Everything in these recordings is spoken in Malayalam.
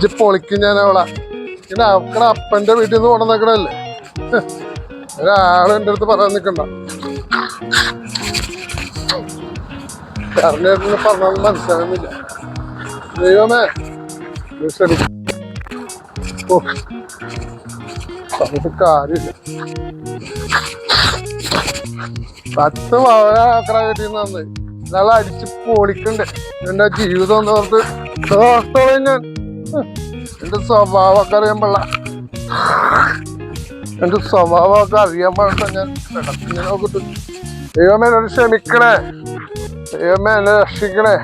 അടിച്ച് പൊളിക്കും ഞാൻ അവളെ. പിന്നെ അവക്കടെ അപ്പന്റെ വീട്ടിൽ നിന്ന് കൊണ്ടുവന്നേക്കണല്ലേ. ഒരാളും എൻ്റെ അടുത്ത് പറയാൻ നിൽക്കണ്ട. കറിഞ്ഞേട്ടന് പറഞ്ഞാലും മനസ്സിലാകുന്നില്ല. ദൈവമേ പറഞ്ഞിട്ട് കാര്യമില്ല. 10 ആക്കറ വീട്ടിൽ നിന്ന് വന്ന് ഇയാളെ അടിച്ച് പൊളിക്കണ്ടേ. എന്റെ ജീവിതം എന്ന് പറഞ്ഞിട്ട് ഞാൻ എന്റെ സ്വഭാവമൊക്കെ അറിയാൻ പാടില്ല. എന്റെ സ്വഭാവമൊക്കെ അറിയാൻ പാടില്ല. ഞാൻ ഇങ്ങനെ നോക്കിട്ട് ദൈവമേ എന്നോട് ക്ഷമിക്കണേ. ദൈവമേ എന്നെ രക്ഷിക്കണേ.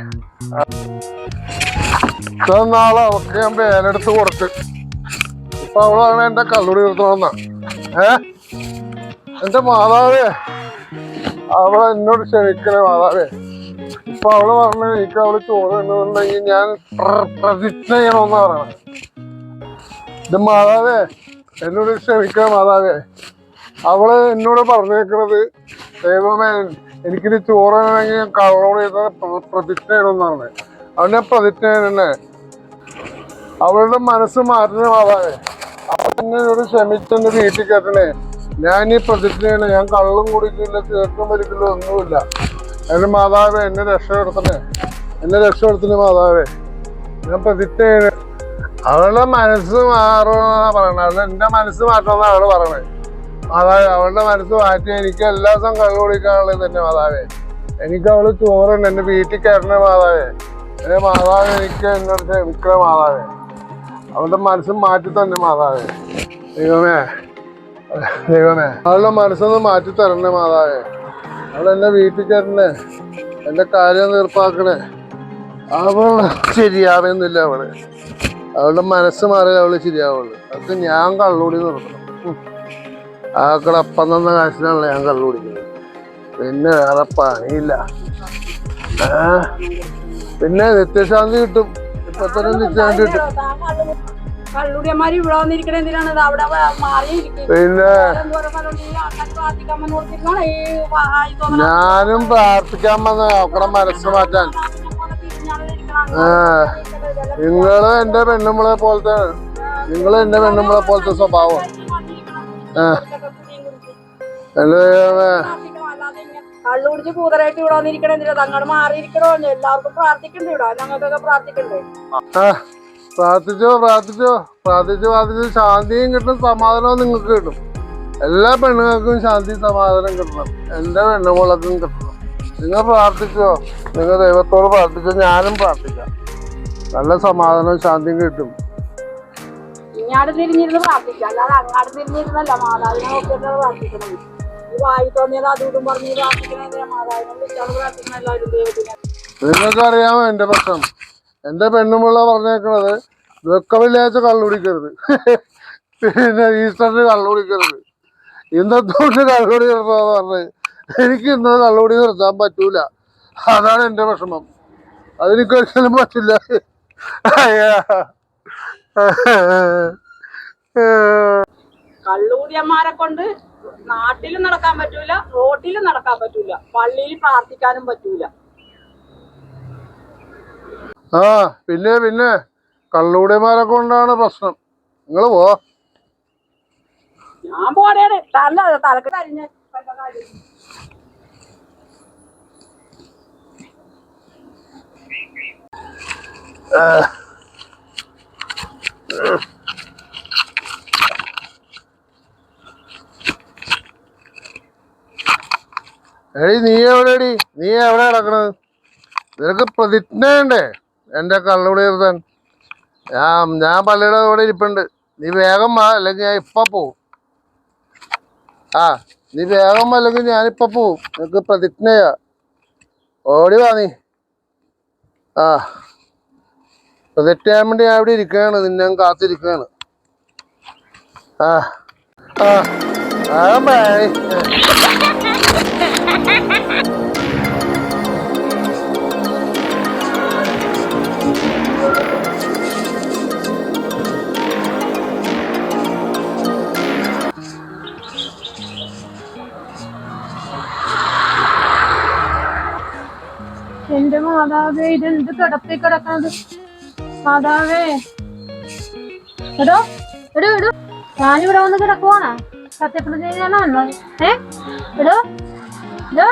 ഇത്ര നാളെ അവർക്ക് ഞാൻ വേലെടുത്ത് കൊടുത്ത്. ഇപ്പൊ അവളാണ് എന്റെ കള്ളുടി നിർത്തണമെന്നാ. എന്റെ മാതാവേ, അവളെ എന്നോട് ക്ഷമിക്കണേ മാതാവേ. ഇപ്പൊ അവള് പറഞ്ഞ എനിക്ക് അവള് ചോറ് എന്നുണ്ടെങ്കിൽ ഞാൻ പ്രതിജ്ഞ ചെയ്യണമെന്നാ പറയണത്. ഇത് മാതാവേ എന്നോട് ക്ഷമിക്കണേ മാതാവേ. അവള് എന്നോട് പറഞ്ഞേക്കണത് ദൈവമേ എനിക്കിത് ചോറ് വേണമെങ്കിൽ ഞാൻ കള്ളോട് ചെയ്ത പ്രതിജ്ഞ ചെയ്യണമെന്നാണ്. അവനെ പ്രതിജ്ഞ ചെയ്യണേ. അവളുടെ മനസ്സ് മാറ്റുന്ന മാതാവേ. അവളെന്നോട് ക്ഷമിച്ചെന്റെ വീട്ടിൽ കയറ്റണേ. ഞാൻ ഈ പ്രതിജ്ഞ ചെയ്യണേ. ഞാൻ കള്ളും കുടിക്കില്ല, ചേർക്കും വലിക്കില്ല, ഒന്നുമില്ല. എന്റെ മാതാവേ എന്നെ രക്ഷപ്പെടുത്തണേ. എന്നെ രക്ഷപ്പെടുത്തണേ മാതാവേ. ഞാൻ പ്രതിജ്ഞ ചെയ്യണേ. അവളുടെ മനസ്സ് മാറുമെന്നാ പറയണേ. അവളെ എന്റെ മനസ്സ് മാറ്റണമെന്നാണ് അവള് പറയണേ. മാതാവേ അവളുടെ മനസ്സ് മാറ്റി എനിക്ക് എല്ലാ ദിവസവും കള്ളു കുടിക്കാനുള്ളത് തന്നെ മാതാവേ. എനിക്ക് അവള് ചോറുണ്ട്. എന്റെ വീട്ടിൽ കയറണേ മാതാവേ. എന്റെ മാതാവേ എനിക്ക് എന്നോട് ക്ഷമിക്കണ മാതാവേ. അവളുടെ മനസ്സ് മാറ്റി തന്നെ മാതാവേ. ദൈവമേ ദൈവമേ അവളുടെ മനസ്സൊന്ന് മാറ്റി തരണേ മാതാവേ. അവളെന്നെ വീട്ടിൽ കയറണേ. എന്റെ കാര്യം തീർപ്പാക്കണേ. അവൾ ശരിയാവുന്നില്ല. അവളുടെ മനസ്സ് മാറിയാൽ അവള് ശരിയാവുള്ളൂ. അതൊക്കെ ഞാൻ കള്ളുകൂടി നിർത്തണം. ആക്കടെ അപ്പം തന്ന കാശിനാണല്ലോ ഞാൻ കള്ളുകുടിക്കുന്നത്. പിന്നെ വേറെ പണിയില്ല. പിന്നെ നിത്യശാന്തി കിട്ടും. ഇപ്പൊ തന്നെ നിത്യശാന്തി കിട്ടും. പിന്നെ ഞാനും പ്രാർത്ഥിക്കാൻ വന്ന അവക്കടെ മനസ്സ് മാറ്റാൻ. നിങ്ങള് എന്റെ പെണ്ണുമ്പളെ പോലത്തെ സ്വഭാവം. കള്ളുകുടിച്ച് കൂതറായിട്ട് ഇവിടെ വന്നിരിക്കണേ. തങ്ങോട് മാറിയിരിക്കണോ? എല്ലാവർക്കും പ്രാർത്ഥിക്കണ്ടേ? ഇവിടെ ഞങ്ങൾക്കൊക്കെ പ്രാർത്ഥിക്കണ്ടേ? പ്രാർത്ഥിച്ചു ശാന്തിയും കിട്ടും, സമാധാനവും നിങ്ങൾക്ക് കിട്ടും. എല്ലാ പെണ്ണുങ്ങൾക്കും ശാന്തി സമാധാനം കിട്ടണം. എന്റെ പെണ്ണുങ്ങളൊക്കെ കിട്ടണം. നിങ്ങൾ പ്രാർത്ഥിച്ചോ. നിങ്ങൾ ദൈവത്തോട് പ്രാർത്ഥിച്ചോ. ഞാനും പ്രാർത്ഥിക്കാം. നല്ല സമാധാനവും ശാന്തിയും കിട്ടും. ഇങ്ങാട് തിരിഞ്ഞിരുന്ന് പ്രാർത്ഥിക്കാം, അല്ലാതെ അങ്ങാട് തിരിഞ്ഞിരുന്നല്ല മാതാവിനെ നോക്കിയിട്ടാണ് പ്രാർത്ഥിക്കുന്നത്. ഈ വായി തോന്നിയത് അതും പറഞ്ഞ് പ്രാർത്ഥിക്കണേ. മാതാവിനെ വിളിച്ചാണ് പ്രാർത്ഥിക്കണം എല്ലാവരും ദൈവത്തിന്. നിങ്ങൾക്ക് അറിയാമോ എന്റെ പ്രശ്നം? എന്റെ പെണ്ണുമുള്ള പറഞ്ഞേക്കണത് വെക്കമില്ലാച്ച കള്ളുപിടിക്കരുത്, പിന്നെ ഈസ്റ്ററിന് കള്ളുപിടിക്കരുത്, ഇന്നത്തോട്ട് കള്ളുപിടി നിർത്താന്ന് പറഞ്ഞത്. എനിക്ക് ഇന്നത് കള്ളുപിടി നിർത്താൻ പറ്റൂല. അതാണ് എന്റെ വിഷമം. അതെനിക്ക് ഒരിക്കലും പറ്റില്ല. കള്ളുകൂടിയന്മാരെ കൊണ്ട് നാട്ടിലും നടക്കാൻ പറ്റൂല, റോട്ടിലും നടക്കാൻ പറ്റൂല, പള്ളിയിൽ പ്രാർത്ഥിക്കാനും പറ്റൂല. പിന്നെ കള്ളുകൂടിയന്മാരെ കൊണ്ടാണ് പ്രശ്നം. നിങ്ങൾ പോ. ഞാൻ പോടേണ്. തലക്ക് കരിഞ്ഞ നീ എവിടെടി? നീ എവിടെ കിടക്കണത്? നിനക്ക് പ്രതിജ്ഞയുണ്ടേ എന്റെ കള്ളുകൂടി നിർത്താൻ. ഞാൻ പള്ളിയുടെ കൂടെ ഇരിപ്പുണ്ട്. നീ വേഗം വാ, അല്ലെങ്കിൽ ഞാൻ ഇപ്പൊ പോവും. നീ വേഗം അല്ലെങ്കിൽ ഞാനിപ്പൊ പോവും. നിനക്ക് പ്രതിജ്ഞയാ. ഓടി വാ നീ. പ്രതിജ്ഞ ചെയ്യാൻ വേണ്ടി ഞാൻ ഇവിടെ ഇരിക്കുകയാണ്. നിന്നെ ഞാൻ കാത്തിരിക്കുകയാണ്. ബൈ. എന്റെ മാതാവേ, ഇതെന്ത് കിടപ്പി കിടക്കണത്? മാതാവേ എടോ എടോ എടോ ഞാനിവിടെ വന്ന് കിടക്കുവാണോ? സത്യപ്രതിജ്ഞയാണ് വന്നത്. എടോ എടോ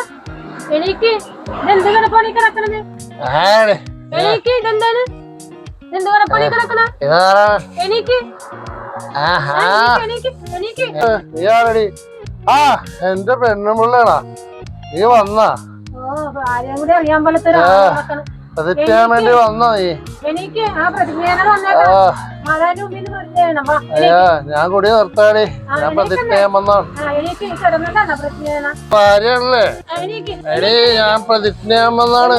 എനിക്ക് ഇതെന്ത് കിടപ്പാണ് ഈ കിടക്കണത്? എനിക്ക് ഇതെന്താണ്? ഇതെന്ത് കിടപ്പാണ് ഈ കിടക്കണ? എനിക്ക് ആ എന്റെ പെണ്ണുമുള്ളാണാ നീ വന്നാ? ആരെയും കൂടി അറിയാൻ പോലത്തെ പ്രതിജ്ഞാൻ വേണ്ടി വന്നോ നീ? എനിക്ക് ആ പ്രതിജ്ഞാന വന്നേക്കാം. മാതാവിന്റെ മുമ്പിൽ നിർത്തിയാണ്. അയ്യാ ഞാൻ കൂടി നിർത്താടി. ഞാൻ പ്രതിജ്ഞ ചെയ്യാൻ വന്നാണ്. എനിക്ക് കിടന്നിട്ടാണ് പ്രതിജ്ഞാന. ഭാര്യയാണല്ലേ? എടീ ഞാൻ പ്രതിജ്ഞ ചെയ്യാൻ വന്നാണ്.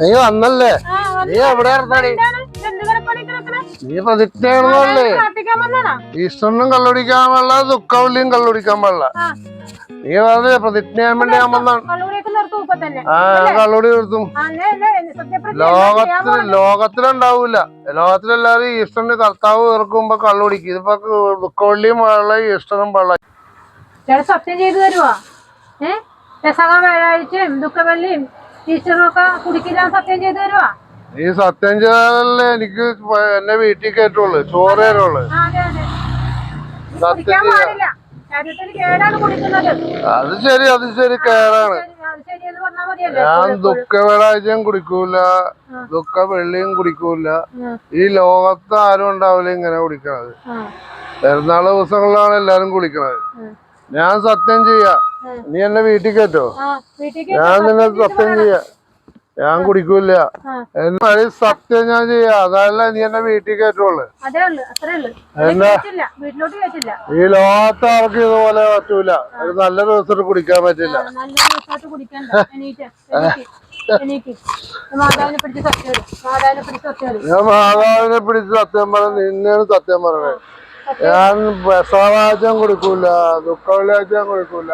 നീ വന്നല്ലേ? നീ എവിടെ നിർത്താടി? നീ പ്രതിജ്ഞയാണെന്നല്ലേ? ഈശ്വരനും കള്ളുടിക്കാൻ പാടില്ല, ദുഃഖവല്ലിയും കള്ളുടിക്കാൻ പാടില്ല. നീ പറഞ്ഞ പ്രതിജ്ഞ ചെയ്യാൻ വേണ്ടി ഞാൻ വന്നാണ്. ആ കള്ളുടി നിർത്തും. ലോകത്തിലുണ്ടാവൂല. ലോകത്തിലെല്ലാരും ഈശ്വരന് കർത്താവ് തീർക്കുമ്പോ കള്ളുടിക്കും. ഇതിപ്പോ ദുഃഖവള്ളിയും പാടില്ല, ഈശ്വരനും പാടില്ല. സത്യം ചെയ്തു തരുവാ? വ്യാഴാഴ്ചയും ദുഃഖവെള്ളിയും ഈശ്വരനൊക്കെ കുടിക്കില്ല സത്യം ചെയ്തു തരുവാ? നീ സത്യം ചെയ്താലല്ലേ എനിക്ക് എന്നെ വീട്ടിൽ കയറ്റുള്ളൂ, ചോറ് തരുള്ളൂ. സത്യം ചെയ്യാ. അത് ശരി കേടാണ്. ഞാൻ ദുഃഖ വ്യാഴാഴ്ചയും കുടിക്കൂല, ദുഃഖ വെള്ളിയും കുടിക്കൂല. ഈ ലോകത്ത് ആരും ഉണ്ടാവില്ല ഇങ്ങനെ കുടിക്കണത്. പെരുന്നാൾ ദിവസങ്ങളിലാണ് എല്ലാരും കുടിക്കണത്. ഞാൻ സത്യം ചെയ്യാ. നീ എന്നെ വീട്ടിൽ കയറ്റോ? ഞാൻ നിന്നെ സത്യം ചെയ്യാ. ഞാൻ കുടിക്കൂല. എന്നെ സത്യം ഞാൻ ചെയ്യാ. അതല്ല നീ എന്നെ വീട്ടിൽ കയറ്റുള്ളൂ. ഈ ലോകത്ത് ആർക്കും ഇതുപോലെ പറ്റൂല. ഒരു നല്ല ദിവസത്തിൽ കുടിക്കാൻ പറ്റില്ല. ഞാൻ മാതാവിനെ പിടിച്ച് സത്യം പറഞ്ഞ നിന്നെയാണ് സത്യം പറഞ്ഞത്. ഞാൻ പ്രസാദാഴ്ചയും കുടിക്കൂല, ദുഃഖ വെള്ളിയാഴ്ചയും കുടിക്കൂല,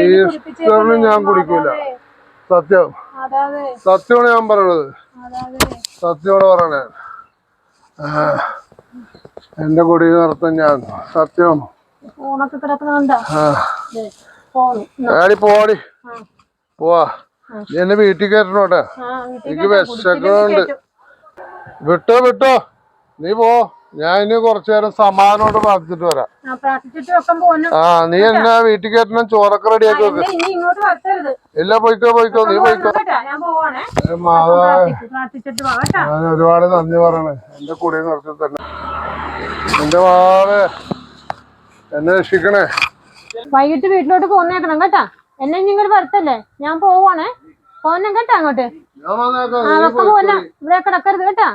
ഈസ്റ്ററിനും ഞാൻ കുടിക്കൂല. സത്യം സത്യമാണ് ഞാൻ പറയണത്. സത്യമാണ് പറയണേ. എന്റെ കൊടി നിർത്തും ഞാൻ. സത്യം. ആടി പോടി പോവാ. നീ എന്നെ വീട്ടിൽ കയറ്റണോട്ടെ. എനിക്ക് വിശക്കുന്നുണ്ട്. വിട്ടോ നീ പോ. ഞാൻ ഇനി കുറച്ചു നേരം സമാധാനോട് പ്രാർത്ഥിച്ചിട്ട് വരാം. ആ നീ എന്നെ വീട്ടിൽ കയറ്റണം. ചോറൊക്കെ റെഡിയാക്കി വെക്ക്. ഇല്ല പോയിക്കോ നീ പോയിക്കോ. ഞാൻ ഒരുപാട് നന്ദി പറയണേ. എന്റെ കൂടെ നിർത്തി തന്നെ. എന്റെ മാവേ എന്നെ രക്ഷിക്കണേ. വൈകിട്ട് വീട്ടിലോട്ട് പോന്നേക്കണം കേട്ടാ. എന്നെ ഇങ്ങോട്ട് വരത്തല്ലേ. ഞാൻ പോവാണേ. പോന്നെ കേട്ടാ അങ്ങോട്ട്. ഇവിടെ കിടക്കരുത് കേട്ടാ.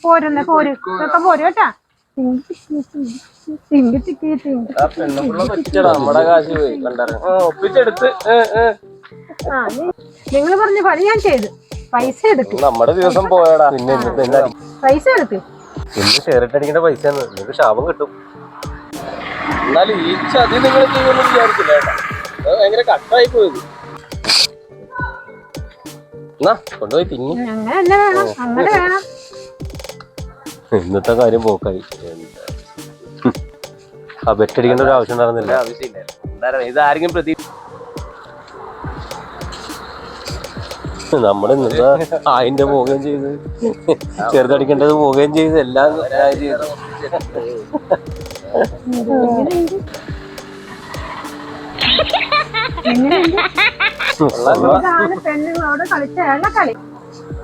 പോരുന്നേ പോര് ഇതൊക്കെ പോര് കേട്ടാ. നിങ്ങൾ പറഞ്ഞ പണി ഞാൻ ചെയ്തു. പൈസ എടുക്കും. നമ്മുടെ ദിവസം പോയടാ. പൈസ എടുക്ക്. ഇന്ന് ഷെയറിട്ടടിക്കേണ്ട പൈസ നിങ്ങക്ക് ശാപം കിട്ടും. എന്നാലും ഈ ചതി നിങ്ങൾ ചെയ്യുമെന്ന് വിചാരിച്ചില്ല കേട്ടാ. അത് ഭയങ്കര കട്ടായി പോയത്. എന്നാ കൊണ്ടുപോയി തിങ്ങി. അങ്ങനെ വേണം. ഇന്നത്തെ കാര്യം പോക്കായി. ആ ബെറ്റടിക്കേണ്ട ഒരു ആവശ്യം ഉണ്ടായിരുന്നില്ല. ആവശ്യമില്ല. ഇതാരെങ്കിലും പ്രതി നമ്മൾ ഇന്നത്തെ ആയിന്റെ പോവുകയും ചെയ്ത്, ചെറുതടിക്കേണ്ടത് പോവുകയും ചെയ്ത്, എല്ലാം ചെയ്തു.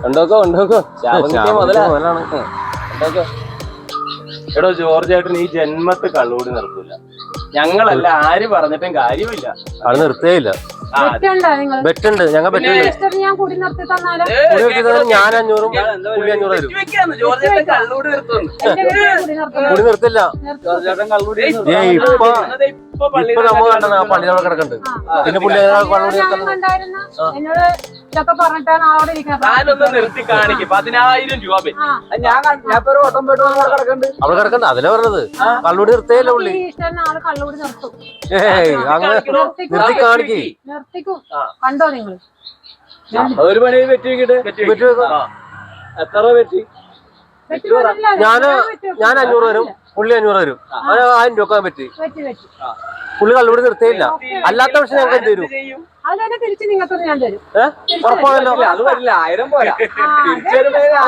ഉണ്ടോക്കോ മുതലാണ്. എടോ ജോർജ് ചേട്ടൻ ഈ ജന്മത്തെ കള്ളുകൂടി നിർത്തൂല. ഞങ്ങളല്ല ആര് പറഞ്ഞിട്ടും കാര്യമില്ല. അത് നിർത്തേയില്ല. ബെറ്റുണ്ട്. ഞങ്ങൾ ബെറ്റുണ്ട്. ഞാൻ 500 പുള്ളി 500 തരും. കൂടി നിർത്തില്ല. ഇപ്പൊ നമ്മ കണ്ട പള്ളി അവിടെ കിടക്കുന്നുണ്ട്. പിന്നെ പുള്ളി കള്ളുകൂടി അവിടെ കിടക്കണ്ട. അതിലെ പറഞ്ഞത് കള്ളുകൂടി നിർത്തേയില്ല പുള്ളി. അങ്ങനെ നിർത്തി കാണിക്കേ. കണ്ടോ നിങ്ങൾ? ഒരു പണി പറ്റി എത്ര പറ്റി? ഞാൻ 500 വരും. പുള്ളി 500 തരും. 1000 രൂപ പറ്റി. വെച്ച് പുള്ളി കള്ളുകൂടി നിർത്തിയില്ല. അല്ലാത്ത പക്ഷെ ഞങ്ങൾക്ക് എന്ത് തരും? അത് തന്നെ തിരിച്ച് നിങ്ങൾക്ക് ഞാൻ തരും. ഉറപ്പാണല്ലോ. അത് വരില്ല, 1000 പോരാ.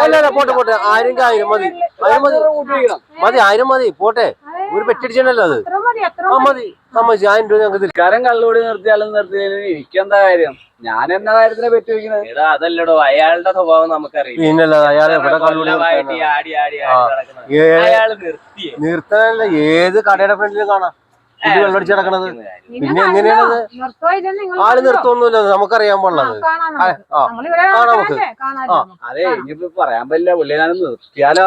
അല്ല പോട്ടെ 1000 മതി. 1000 മതി പോട്ടെ. ഒരു പെറ്റടിച്ചല്ലോ അത്. എത്ര മതി മതി സമ്മതിച്ചു. 1000 രൂപ ഞങ്ങൾക്ക് തരും. കാരം കള്ളുകൂടി നിർത്തിയാലും നിർത്തിയാലും എനിക്കെന്താ കാര്യം? ഞാൻ എന്നാ കാര്യത്തിനെ പറ്റി വെക്കുന്നത്? എടാ അതല്ലടോ, അയാളുടെ സ്വഭാവം നമുക്കറിയാം. പിന്നല്ല അയാളെ എവിടെ കള്ളുകൂടി നിർത്താനല്ല, ഏത് കടയുടെ ഫ്രണ്ടിലും കാണാം കുട്ടി വെള്ളടിച്ച് കിടക്കണത്. പിന്നെ എങ്ങനെയാണത്? ആള് നിർത്തുമൊന്നുമില്ല, നമുക്കറിയാൻ പാടുള്ളത്. നമുക്ക് അതെ, ഇനിയിപ്പോ പറയാൻ പറ്റില്ല. പുള്ളി ഞാൻ നിർത്തിയാലോ?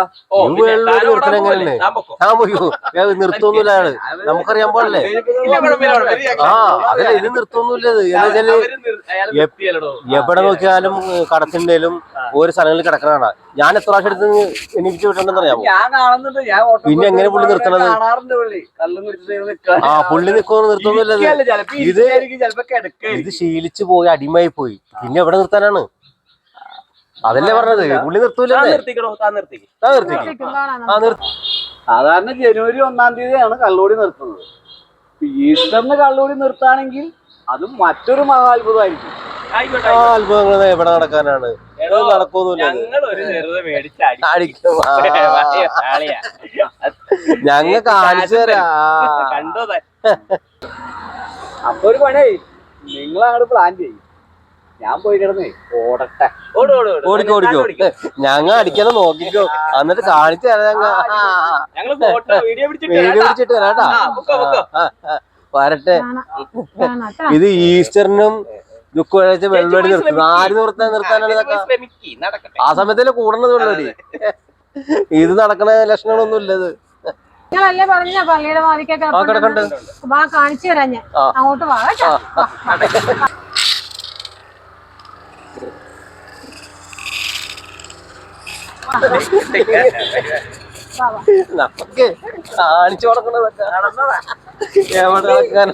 നിർത്തൽ എങ്ങനെയല്ലേ? ഞാൻ പോയോ നിർത്തുമൊന്നുമില്ല അയാള്, നമുക്കറിയാൻ പാടില്ലേ? അതല്ല ഇത് നിർത്തുമൊന്നുമില്ല. ഇത് എന്താ വെച്ചാല് എവിടെ നോക്കിയാലും കടത്തിണ്ടേലും ഓരോ സ്ഥലങ്ങളിൽ കിടക്കണാണ്. ഞാൻ എത്ര പ്രാവശ്യം എടുത്ത് എനിക്ക് വിട്ടുണ്ടെന്ന് അറിയാമോ? ഞാൻ കാണുന്നുണ്ട്. ഞാൻ പിന്നെ എങ്ങനെ പുള്ളി നിർത്തണത്? കാണാറുണ്ട് പുള്ളി കള്ളു കുടിച്ചിട്ട്. പുള്ളി നിൽക്കുമെന്ന് നിർത്തുന്നില്ലത്. ഇത് ശീലിച്ചു പോയി, അടിമയായി പോയി. പിന്നെ എവിടെ നിർത്താനാണ്? അതല്ലേ പറഞ്ഞത്, പുള്ളി നിർത്തൂല. സാധാരണ ജനുവരി 1-ാം തീയതിയാണ് കള്ളുകൂടി നിർത്തുന്നത്. ഈസ്റ്ററിന് കള്ളുകൂടി നിർത്താണെങ്കിൽ അതും മറ്റൊരു മഹാത്ഭുതമായിരിക്കും. അത്ഭുതങ്ങൾ എവിടെ നടക്കാനാണ്? നടക്കൊന്നുമില്ല. ഞങ്ങൾ കാണിച്ചു തരാ. അപ്പൊ ഒരു പണി, നിങ്ങളങ്ങോട്ട് പ്ലാൻ ചെയ്യും. ഞാൻ പോയി കിടന്നേ ഓടട്ടെ. ഓടിക്കോ ഞങ്ങൾ അടിക്കാതെ നോക്കിക്കോ, എന്നിട്ട് കാണിച്ചു തരാം. വീഡിയോ പിടിച്ചിട്ട് തരാട്ടാ. വരട്ടെ. ഇത് ഈസ്റ്ററിനും ദുഃഖാഴ്ച വെള്ളടി നിർത്തുന്നത്. ആര് നിർത്താനാണ് ഇതൊക്കെ? ആ സമയത്തല്ലേ കൂടണത് വെള്ളടി. ഇത് നടക്കണ ലക്ഷണങ്ങളൊന്നും ഇല്ലത്. നിങ്ങളല്ലേ പറഞ്ഞ പള്ളിയുടെ വാതിക്കൊക്കെ വാ കാണിച്ചു തരാം. ഞാൻ അങ്ങോട്ട് വാ കേട്ടോ. നമുക്ക് കാണിച്ചു കൊടുക്കണതൊക്കെ എവിടെ നടക്കാൻ